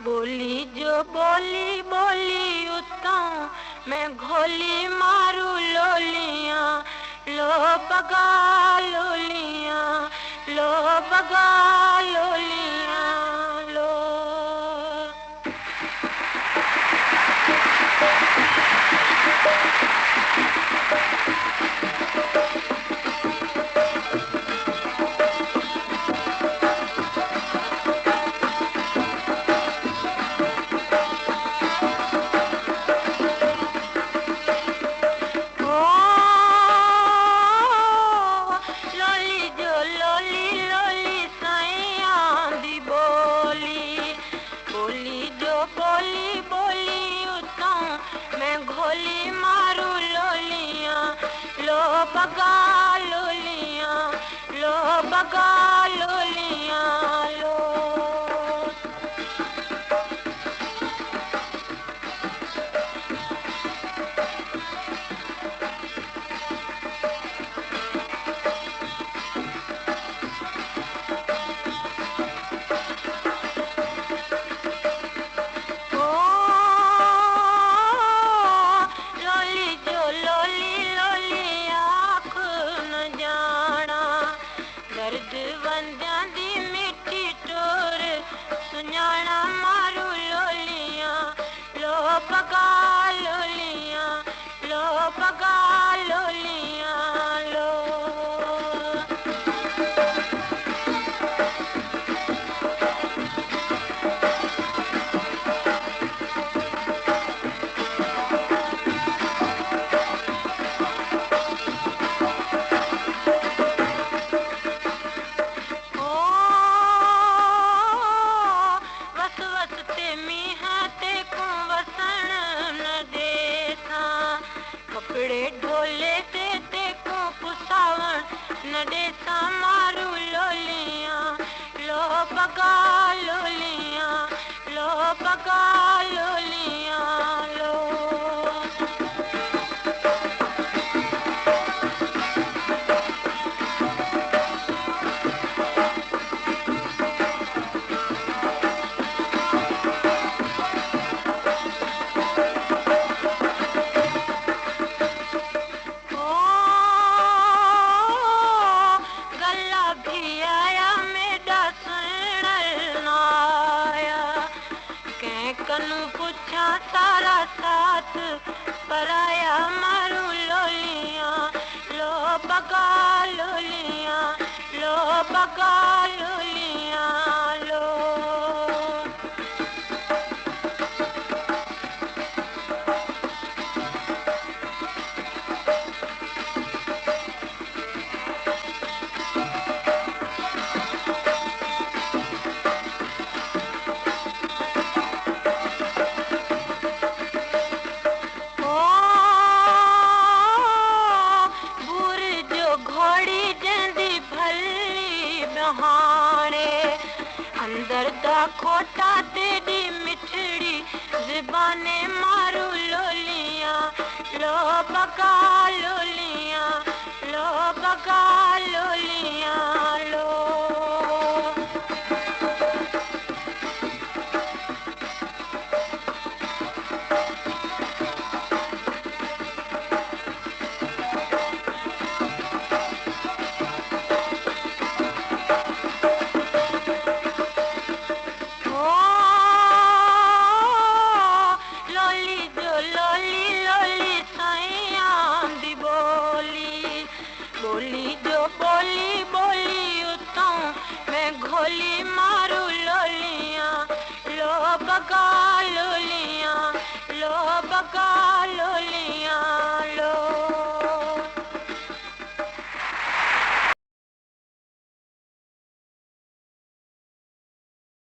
बोली जो बोली बोली उतों मैं घोली मारू लोलियां, लो बगा लोलियां, लो बगा लोलियां लो। बोली बोली उतों मैं घोली मारू लोलियां, लो बगा लोलियां, लो बगा लोलियां लो। दर्द वंदियां दी मिठी टोर सुञाणा मारू लोलियां, लो बगा लोलियां, लो बगा लोलियां लो। कपड़े ढोले ते को पुसावण न देसा मारू लोलियां, लो बगा लोलियां, लो बगा लोलियां लो। कनु पुछा सारा साथ पराया मारू लोलियां, लो बगा लोलियां, लो बगा लोलियां लो। अंदर दा खोटा तेरी मिठड़ी ज़बाने मारू लोलियां, लो बगा लोलियां, लो बगा लोलियां लो। बोली जो बोली बोली उतों मैं घोली मारू लोलियां, लो बगा लोलियां, लो बगा लोलियां।